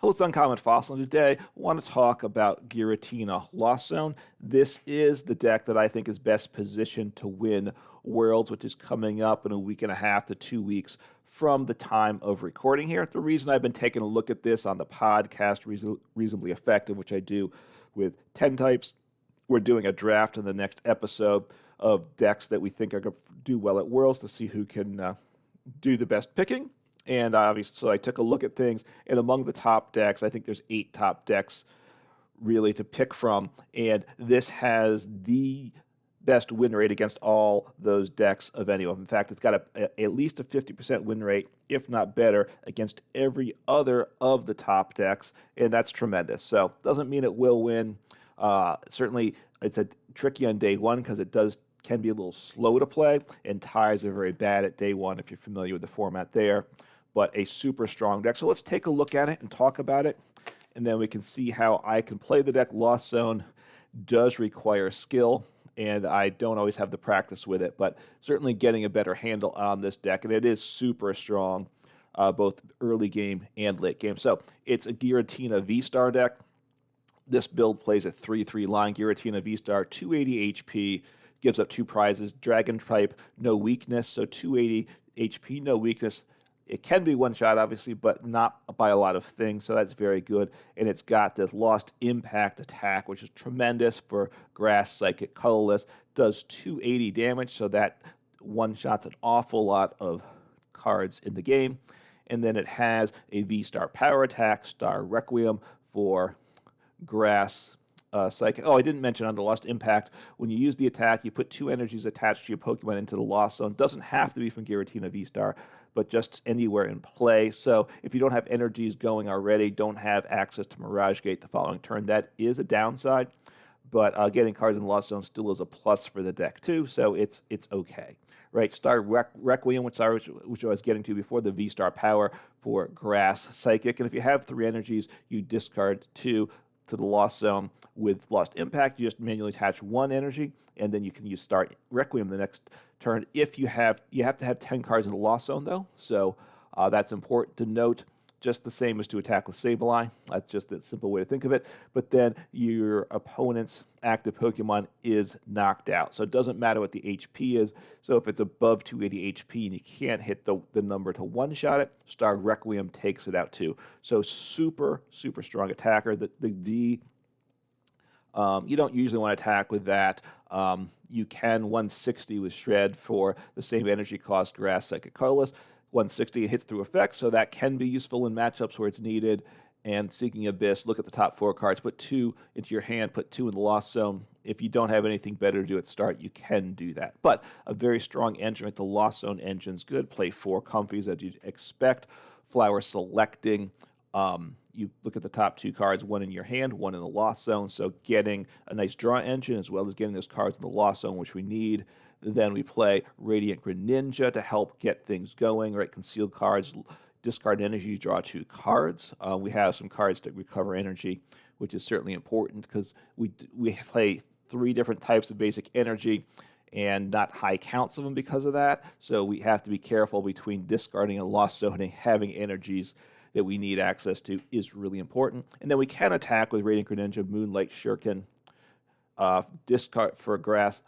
Hello, it's Uncommon Fossil, and today I want to talk about Giratina Lost Zone. This is the deck that I think is best positioned to win Worlds, which is coming up in a week and a half to 2 weeks from the time of recording here. The reason I've been taking a look at this on the podcast, Reasonably Effective, which I do with 10 types, we're doing a draft in the next episode of decks that we think are going to do well at Worlds to see who can do the best picking. And obviously, so I took a look at things, and among the top decks, I think there's 8 top decks really to pick from, and this has the best win rate against all those decks of anyone. In fact, it's got at least a 50% win rate, if not better, against every other of the top decks, and that's tremendous. So doesn't mean it will win. Certainly, it's a tricky on day one because it can be a little slow to play, and ties are very bad at day one if you're familiar with the format there. But a super strong deck. So let's take a look at it and talk about it, and then we can see how I can play the deck. Lost Zone does require skill, and I don't always have the practice with it, but certainly getting a better handle on this deck, and it is super strong, both early game and late game. So it's a Giratina V-Star deck. This build plays a 3/3 line Giratina V-Star, 280 HP, gives up 2 prizes, Dragon type, no weakness, so 280 HP, no weakness. It can be one shot, obviously, but not by a lot of things, so that's very good. And it's got this Lost Impact attack, which is tremendous for Grass, Psychic, Colorless. Does 280 damage, so that one-shots an awful lot of cards in the game. And then it has a V-Star Power Attack, Star Requiem for Grass, Psychic. Oh, I didn't mention on the Lost Impact, when you use the attack, you put 2 energies attached to your Pokemon into the Lost Zone. Doesn't have to be from Giratina V-Star, but just anywhere in play. So if you don't have energies going already, don't have access to Mirage Gate the following turn, that is a downside. But getting cards in the Lost Zone still is a plus for the deck too, so it's okay. Right, Star Requiem, which I was getting to before, the V-Star Power for Grass, Psychic. And if you have 3 energies, you discard 2 to the Lost Zone. With Lost Impact, you just manually attach 1 energy, and then you can use Star Requiem the next turn. If you have to have 10 cards in the Lost Zone, though, so that's important to note. Just the same as to attack with Sableye. That's just a simple way to think of it. But then your opponent's active Pokemon is knocked out. So it doesn't matter what the HP is. So if it's above 280 HP and you can't hit the number to one-shot it, Star Requiem takes it out too. So super, super strong attacker. You don't usually want to attack with that. You can 160 with Shred for the same energy cost, Grass, Psychic, Colorless. 160, it hits through effect, so that can be useful in matchups where it's needed. And Seeking Abyss, look at the top 4 cards, put 2 into your hand, put 2 in the Lost Zone. If you don't have anything better to do at the start, you can do that. But a very strong engine, like the Lost Zone engine's good. Play 4 Comfeys as you'd expect. Flower selecting. You look at the top 2 cards, 1 in your hand, 1 in the Lost Zone. So getting a nice draw engine as well as getting those cards in the Lost Zone, which we need. Then we play Radiant Greninja to help get things going, right? Concealed cards, discard energy, draw 2 cards. We have some cards to recover energy, which is certainly important because we play 3 different types of basic energy and not high counts of them because of that. So we have to be careful between discarding and Lost Zoning. Having energies that we need access to is really important. And then we can attack with Radiant Greninja, Moonlight Shuriken, discard for Grass.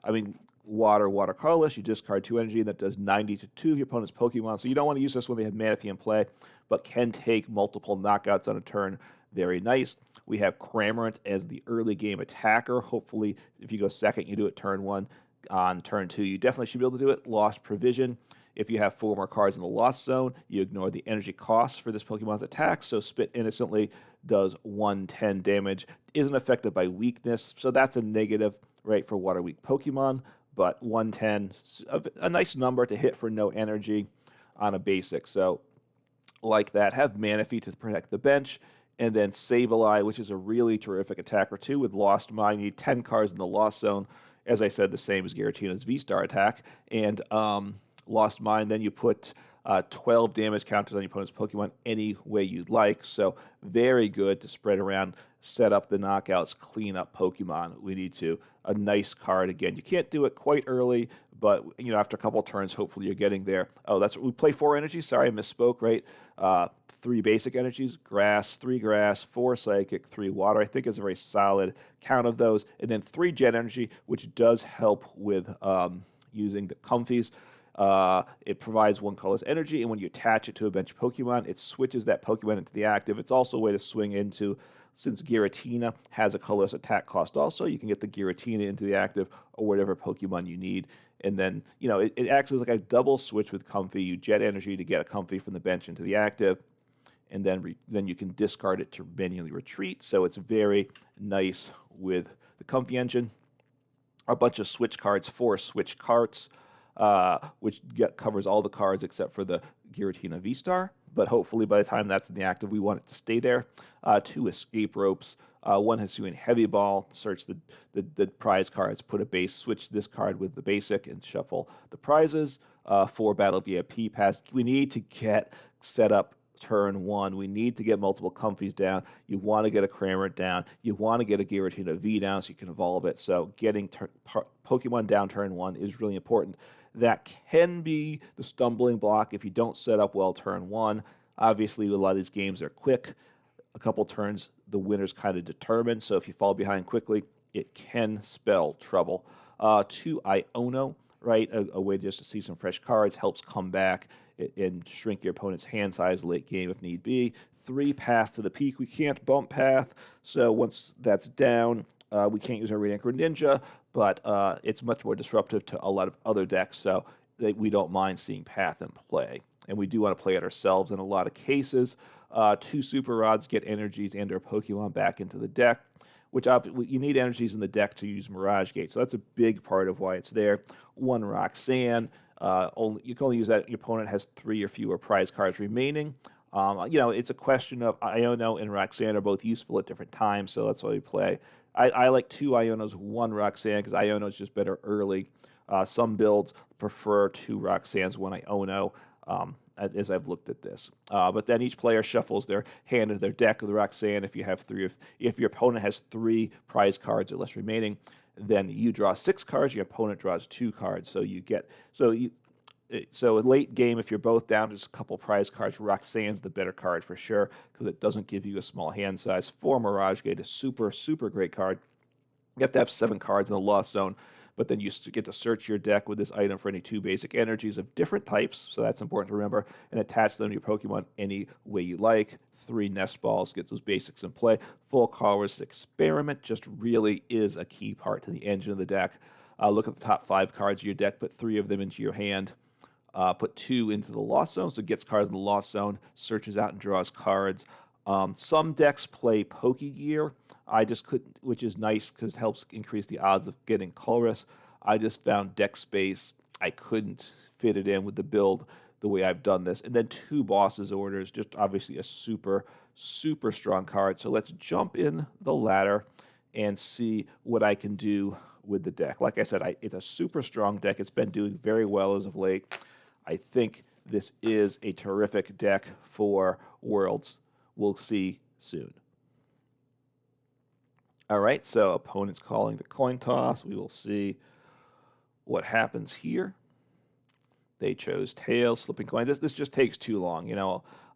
Water Colorless, you discard 2 energy, and that does 90 to 2 of your opponent's Pokemon. So you don't want to use this when they have Manaphy in play, but can take multiple knockouts on a turn. Very nice. We have Cramorant as the early game attacker. Hopefully, if you go second, you do it turn 1. On turn 2, you definitely should be able to do it. Lost Provision. If you have 4 more cards in the Lost Zone, you ignore the energy costs for this Pokemon's attack, so Spit Innocently does 110 damage. Isn't affected by weakness, so that's a negative, right, for water-weak Pokemon. But 110, a nice number to hit for no energy on a basic. So like that, have Manaphy to protect the bench, and then Sableye, which is a really terrific attacker too. With Lost Mine, you need 10 cards in the Lost Zone. As I said, the same as Giratina's V-Star attack. And Lost Mind, then you put 12 damage counters on your opponent's Pokemon any way you'd like. So very good to spread around, set up the knockouts, clean up Pokemon. We need to. A nice card again. You can't do it quite early, but after a couple turns, hopefully you're getting there. Oh, that's we play 4 energies. Sorry, I misspoke. Right, 3 basic energies: grass, 3 grass, 4 psychic, 3 water. I think is a very solid count of those, and then 3 jet energy, which does help with using the Comfeys. It provides 1 colorless energy, and when you attach it to a bench Pokemon, it switches that Pokemon into the active. It's also a way to swing into, since Giratina has a colorless attack cost also, you can get the Giratina into the active or whatever Pokemon you need. And then, it acts as like a double switch with Comfey. You jet energy to get a Comfey from the bench into the active, and then you can discard it to manually retreat. So it's very nice with the Comfey engine. A bunch of switch cards, 4 switch carts, which covers all the cards except for the Giratina V-Star. But hopefully by the time that's in the active, we want it to stay there. 2 escape ropes, 1 Hisuian heavy ball, search the prize cards, put a base, switch this card with the basic, and shuffle the prizes. 4 Battle VIP Pass. We need to get set up turn 1. We need to get multiple Comfeys down. You want to get a Cramorant down. You want to get a Giratina V down so you can evolve it. So getting Pokemon down turn 1 is really important. That can be the stumbling block if you don't set up well turn 1. Obviously, a lot of these games are quick. A couple turns, the winner's kind of determined. So if you fall behind quickly, it can spell trouble. 2 Iono, right? A way just to see some fresh cards, helps come back and shrink your opponent's hand size late game if need be. 3 Path to the Peak. We can't bump Path, so once that's down, we can't use our Radiant Greninja, but it's much more disruptive to a lot of other decks, so we don't mind seeing Path in play. And we do want to play it ourselves in a lot of cases. 2 Super Rods get energies and our Pokemon back into the deck, which you need energies in the deck to use Mirage Gate, so that's a big part of why it's there. 1 Roxanne. You can only use that if your opponent has 3 or fewer prize cards remaining. It's a question of Iono and Roxanne are both useful at different times, so that's why we play. I like 2 Ionos, 1 Roxanne, because Iono is just better early. Some builds prefer 2 Roxannes, 1 Iono, as I've looked at this. But then each player shuffles their hand into their deck with Roxanne. If you have 3, if your opponent has 3 prize cards or less remaining, then you draw 6 cards. Your opponent draws 2 cards. So late game, if you're both down to just a couple prize cards, Roxanne's the better card for sure because it doesn't give you a small hand size. 4 Mirage Gate, a super, super great card. You have to have 7 cards in the Lost Zone, but then you get to search your deck with this item for any 2 basic energies of different types, so that's important to remember, and attach them to your Pokemon any way you like. 3 Nest Balls, get those basics in play. Full Colress Experiment just really is a key part to the engine of the deck. Look at the top 5 cards of your deck, put 3 of them into your hand. Put 2 into the Lost Zone, so it gets cards in the Lost Zone, searches out and draws cards. Some decks play Pokegear. I just couldn't, which is nice because it helps increase the odds of getting Colress. I just found deck space. I couldn't fit it in with the build the way I've done this. And then 2 Boss's Orders, just obviously a super, super strong card. So let's jump in the ladder and see what I can do with the deck. Like I said, it's a super strong deck. It's been doing very well as of late. I think this is a terrific deck for Worlds. We'll see soon. All right, so opponent's calling the coin toss. We will see what happens here. They chose tails, flipping coin. This just takes too long,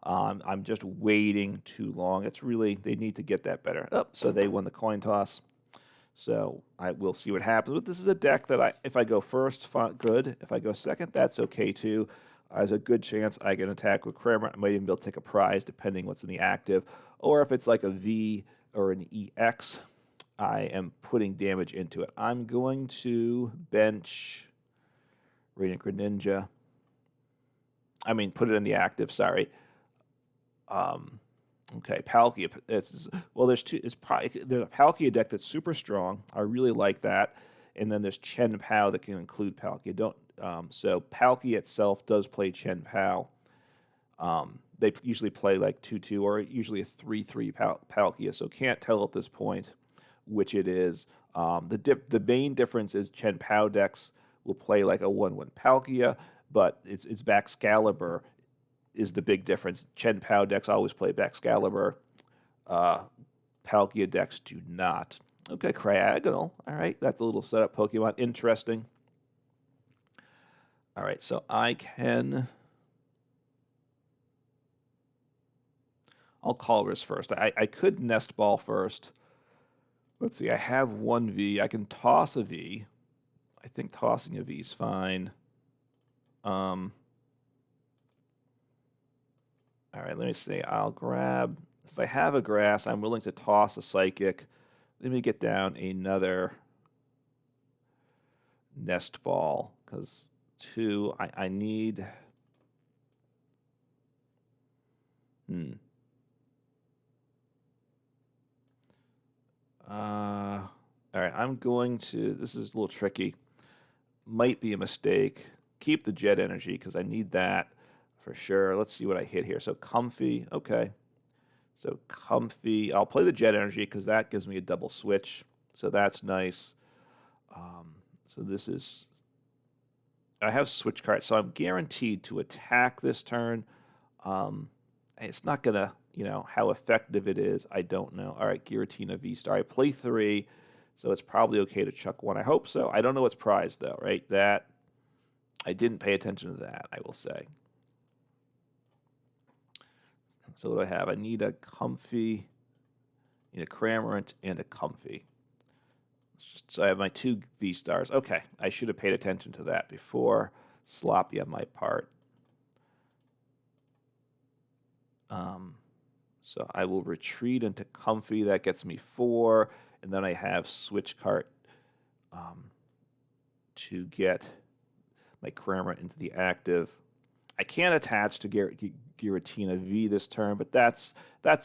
I'm just waiting too long. It's really, they need to get that better. Oh, so they won the coin toss. So I will see what happens. But this is a deck that if I go first, good. If I go second, that's okay too. There's a good chance I can attack with Cramorant. I might even be able to take a prize depending what's in the active. Or if it's like a V or an EX, I am putting damage into it. I'm going to bench Radiant Greninja. Put it in the active, sorry. Okay, Palkia. There's a Palkia deck that's super strong. I really like that. And then there's Chen Pao that can include Palkia. So Palkia itself does play Chen Pao. They usually play like 2-2 or usually a 3-3 Palkia. So can't tell at this point which it is. The main difference is Chen Pao decks will play like a 1-1 Palkia, but it's Baxcalibur is the big difference. Chen Pao decks always play Baxcalibur. Palkia decks do not. Okay, Cryogonal. All right, that's a little setup Pokemon. Interesting. All right, so I'll Colress first. I could Nest Ball first. Let's see, I have one V. I can toss a V. I think tossing a V is fine. All right, let me see. I'll grab, since I have a grass, I'm willing to toss a Psychic. Let me get down another Nest Ball, because I need... All right, I'm going to... This is a little tricky. Might be a mistake. Keep the Jet Energy, because I need that for sure. Let's see what I hit here. So Comfey, okay. So Comfey, I'll play the Jet Energy, because that gives me a double switch. So that's nice. So this is... I have Switch Cart, so I'm guaranteed to attack this turn. It's not going to... how effective it is, I don't know. All right, Giratina VSTAR. I play 3, so it's probably okay to chuck 1. I hope so. I don't know what's prized, though, right? That, I didn't pay attention to that, I will say. So what do I have? I need a Comfey, a Cramorant, and a Comfey. So I have my 2 V-Stars. Okay, I should have paid attention to that before. Sloppy on my part. So I will retreat into Comfey. That gets me 4. And then I have Switch Cart to get my Cramorant into the active. I can't attach to Giratina V this turn, but that's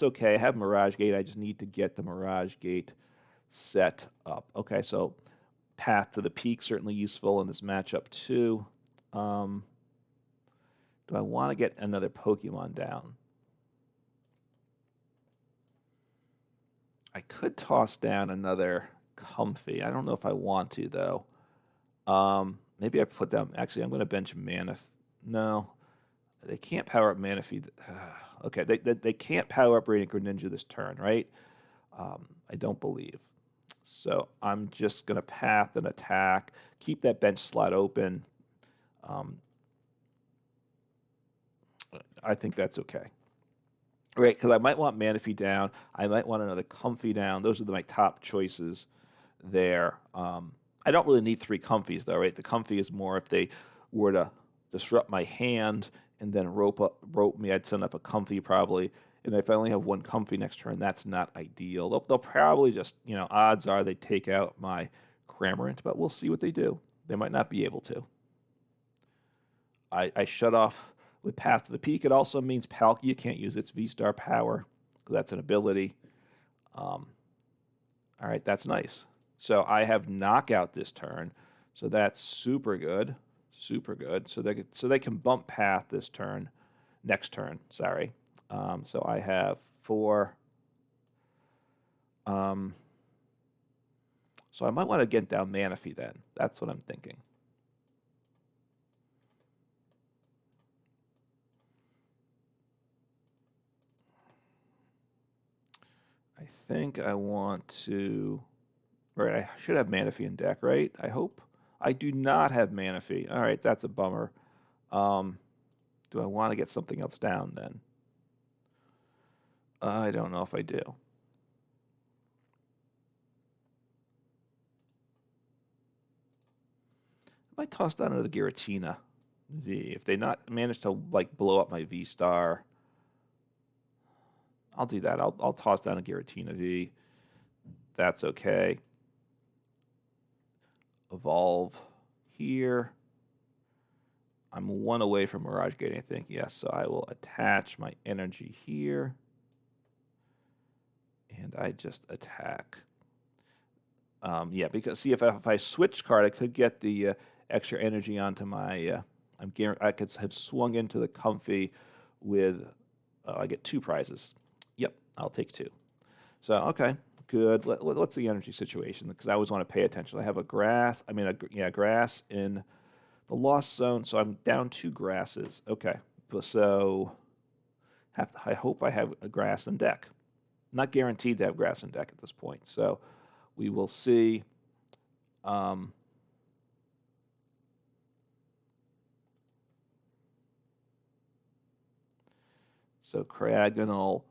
okay. I have Mirage Gate. I just need to get the Mirage Gate set up. Okay, so Path to the Peak, certainly useful in this matchup too. Do I want to get another Pokemon down? I could toss down another Comfey. I don't know if I want to, though. Maybe I put down... Actually, I'm going to bench Manaphy. No. They can't power up Manaphy. Okay, they can't power up Radiant Greninja this turn, right? I don't believe. So I'm just going to path and attack. Keep that bench slot open. I think that's okay. Right, because I might want Manaphy down. I might want another Comfey down. Those are my top choices there. I don't really need 3 Comfeys, though, right? The Comfey is more if they were to disrupt my hand and then rope me, I'd send up a Comfey probably. And if I only have 1 Comfey next turn, that's not ideal. They'll probably just, odds are they take out my Cramorant, but we'll see what they do. They might not be able to. I shut off with Path to the Peak. It also means Palkia can't use its V-Star power, because that's an ability. All right, that's nice. So I have Knockout this turn, so that's super good. Super good. So they can bump Path this turn, next turn, sorry. So I have 4. So I might want to get down Manaphy then. That's what I'm thinking. I think I want to... Right, I should have Manaphy in deck, right? I hope. I do not have Manaphy. All right, that's a bummer. Do I want to get something else down then? I don't know if I do. I might toss down another Giratina V. If they not manage to blow up my V-Star, I'll do that. I'll toss down a Giratina V. That's okay. Evolve here. I'm 1 away from Mirage Gate, I think. Yes, so I will attach my energy here. And I just attack. Yeah, because see, if I switch card, I could get the extra energy onto my... I could have swung into the Comfey with... I get 2 prizes. Yep, I'll take 2. So, okay, good. What's the energy situation? Because I always want to pay attention. I have a grass... grass in The Lost Zone, so I'm down 2 grasses. Okay, so I hope I have a grass in deck. Not guaranteed to have grass in deck at this point, so we will see. So Cragonal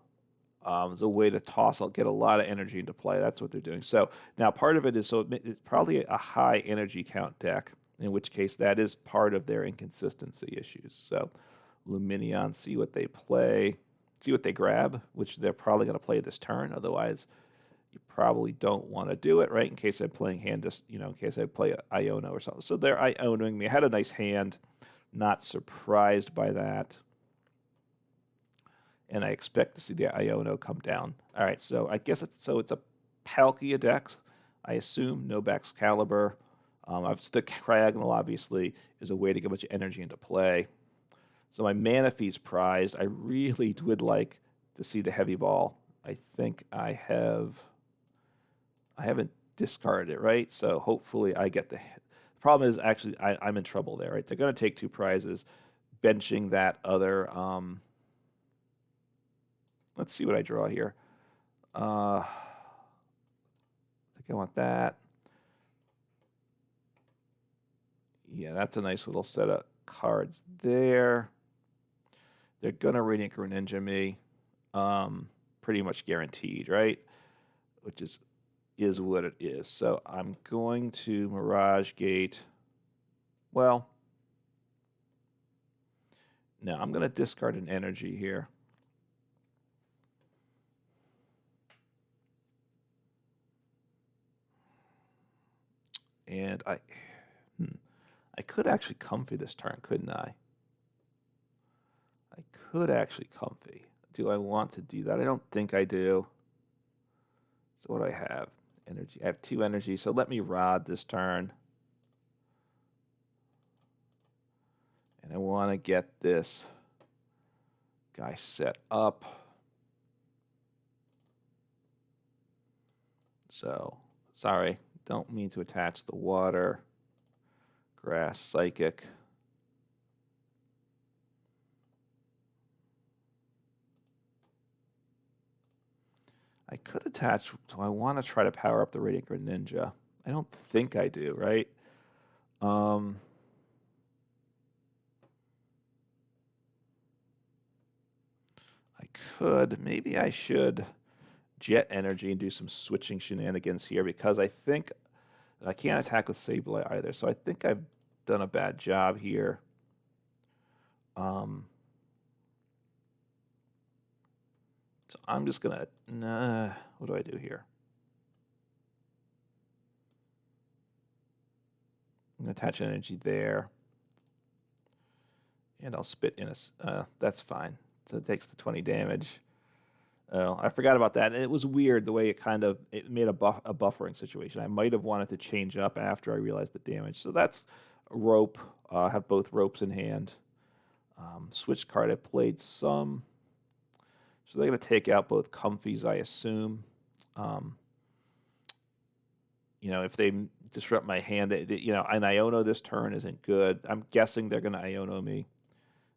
is a way to toss. I'll get a lot of energy into play. That's what they're doing. So now part of it is, so it's probably a high energy count deck, in which case that is part of their inconsistency issues. So Lumineon, see what they play, see what they grab, which they're probably going to play this turn. Otherwise, you probably don't want to do it, right? In case I'm playing in case I play Iono or something. So they're Ionoing me. I had a nice hand. Not surprised by that. And I expect to see the Iono come down. All right, so I guess it's a Palkia deck, I assume. No Baxcalibur. The Cragonal, obviously, is a way to get a bunch of energy into play. So my Manaphy's prized. I really would like to see the Heavy Ball. I think I haven't discarded it, right? So hopefully I get the problem is actually I'm in trouble there, right? They're going to take 2 prizes, benching that other... let's see what I draw here. I think I want that. Yeah, that's a nice little set of cards there. They're going to Radiant Greninja me. Pretty much guaranteed, right? Which is what it is. So I'm going to Mirage Gate. Well, no, I'm going to discard an energy here. And I could actually Comfey this turn, couldn't I? I could actually Comfey. Do I want to do that? I don't think I do. So what do I have? Energy. I have 2 energy, so let me Rod this turn. And I want to get this guy set up. So, sorry, don't mean to attach the water. Grass, Psychic. I could attach, so I want to try to power up the Radiant Greninja. I don't think I do, right? I could, maybe I should Jet Energy and do some switching shenanigans here, because I think I can't attack with Sableye either, so I think I've done a bad job here. So I'm just going to, what do I do here? I'm going to attach energy there. And I'll spit in a, that's fine. So it takes the 20 damage. Oh, I forgot about that. It was weird the way it made a buffering situation. I might have wanted to change up after I realized the damage. So that's a rope. I have both ropes in hand. Switch card, I played some. So they're going to take out both Comfeys, I assume. If they disrupt my hand, an Iono this turn isn't good. I'm guessing they're going to Iono me.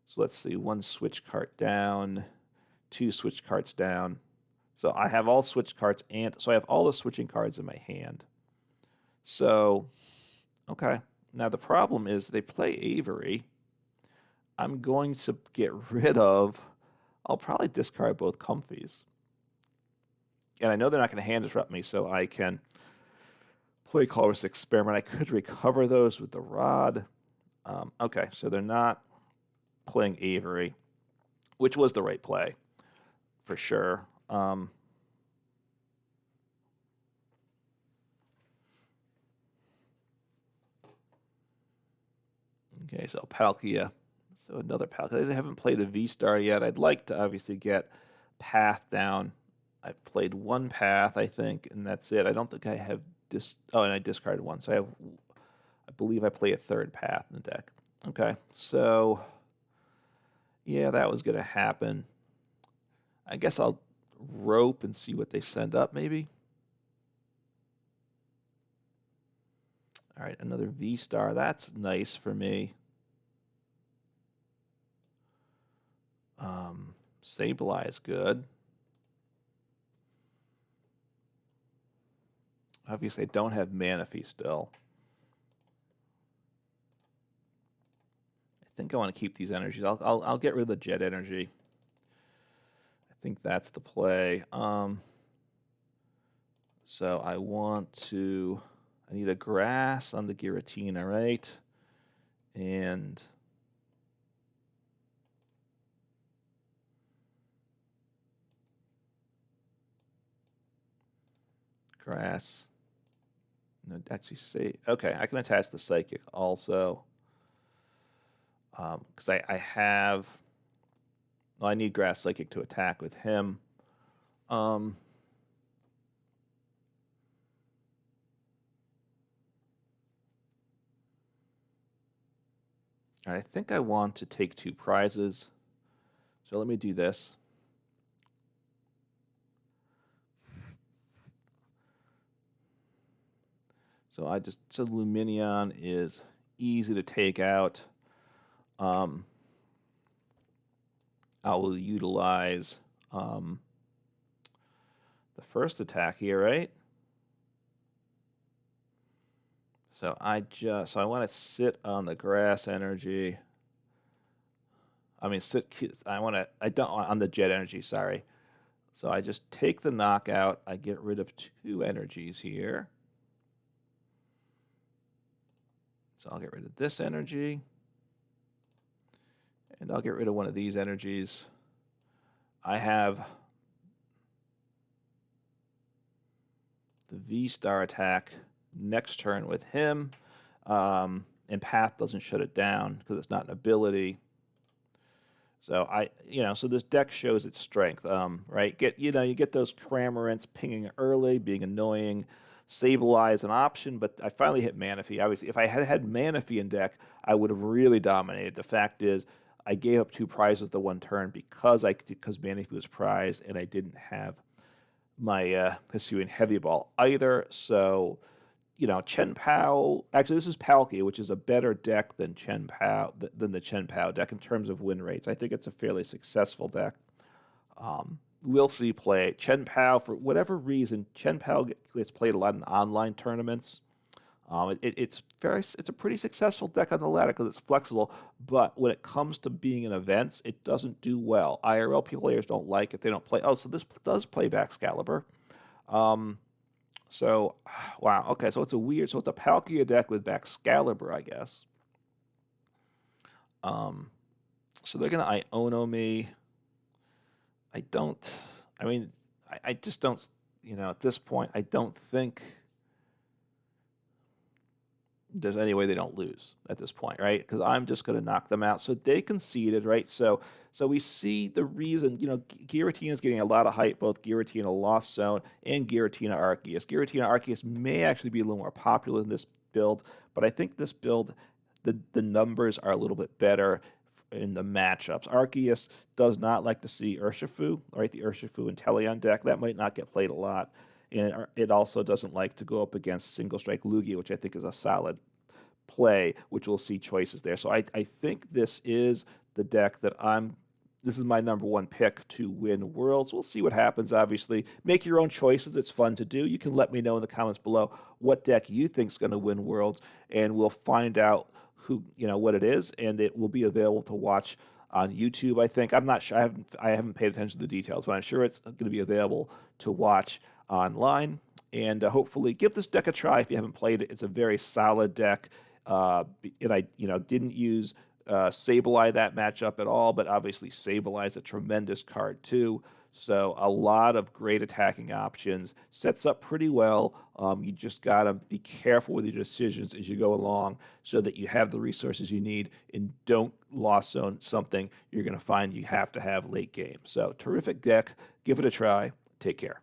So let's see, 1 switch card down, 2 switch cards down. So I have all switch cards, and so I have all the switching cards in my hand. So, okay. Now the problem is they play Avery. I'm going to get rid of, I'll probably discard both Comfeys. And I know they're not going to hand disrupt me, so I can play Colress Experiment. I could recover those with the Rod. Okay, so they're not playing Avery, which was the right play, for sure. Okay, so Palkia. So another Palkia. I haven't played a V-Star yet. I'd like to obviously get Path down. I've played 1 Path, I think, and that's it. I don't think I have and I discarded 1. So I believe I play a 3rd Path in the deck. Okay, so yeah, that was going to happen. I guess I'll rope and see what they send up, maybe. All right, another V-Star. That's nice for me. Sableye is good. Obviously, I don't have Manaphy still. I think I want to keep these energies. I'll get rid of the Jet Energy. I think that's the play. So I need a grass on the Giratina, right? And grass. No, actually say, okay, I can attach the Psychic also. Because I have, well, I need Grass Psychic to attack with him. I think I want to take 2 prizes. So let me do this. So Lumineon is easy to take out. I will utilize the first attack here, right? So I want to sit on the grass energy. I don't on the jet energy, sorry. So I just take the knockout. I get rid of 2 energies here. So I'll get rid of this energy. And I'll get rid of one of these energies. I have the V-Star attack next turn with him. And Path doesn't shut it down because it's not an ability. So so this deck shows its strength, right? You get those Cramorants pinging early, being annoying. Sableye is an option, but I finally hit Manaphy. If I had had Manaphy in deck, I would have really dominated. The fact is, I gave up 2 prizes the one turn because Manaphy was prized, and I didn't have my Hisuian Heavy Ball either. So, Chen Pao. Actually, this is Palkia, which is a better deck than the Chen Pao deck in terms of win rates. I think it's a fairly successful deck. We'll see play. Chen Pao, for whatever reason, Chen Pao gets played a lot in online tournaments. It's a pretty successful deck on the ladder because it's flexible, but when it comes to being in events, it doesn't do well. IRL players don't like it. They don't play. Oh, so this does play Baxcalibur. So, wow. Okay, so it's a Palkia deck with Baxcalibur, I guess. So they're gonna Iono me. I just don't. At this point, I don't think there's any way they don't lose at this point, right? Because I'm just going to knock them out. So they conceded, right? So we see the reason, Giratina is getting a lot of hype, both Giratina Lost Zone and Giratina Arceus. Giratina Arceus may actually be a little more popular in this build, but I think this build, the numbers are a little bit better in the matchups. Arceus does not like to see Urshifu, right? The Urshifu and Teleon deck. That might not get played a lot. And it also doesn't like to go up against Single Strike Lugia, which I think is a solid play, which we'll see choices there. So I think this is the deck that this is my number 1 pick to win Worlds. We'll see what happens, obviously. Make your own choices. It's fun to do. You can let me know in the comments below what deck you think is going to win Worlds, and we'll find out what it is, and it will be available to watch on YouTube, I think. I'm not sure. I haven't paid attention to the details, but I'm sure it's going to be available to watch online. And hopefully give this deck a try if you haven't played it. It's a very solid deck. And I didn't use Sableye that matchup at all, but obviously Sableye is a tremendous card too. So a lot of great attacking options. Sets up pretty well. You just got to be careful with your decisions as you go along so that you have the resources you need and don't lost zone something you're going to find you have to have late game. So terrific deck. Give it a try. Take care.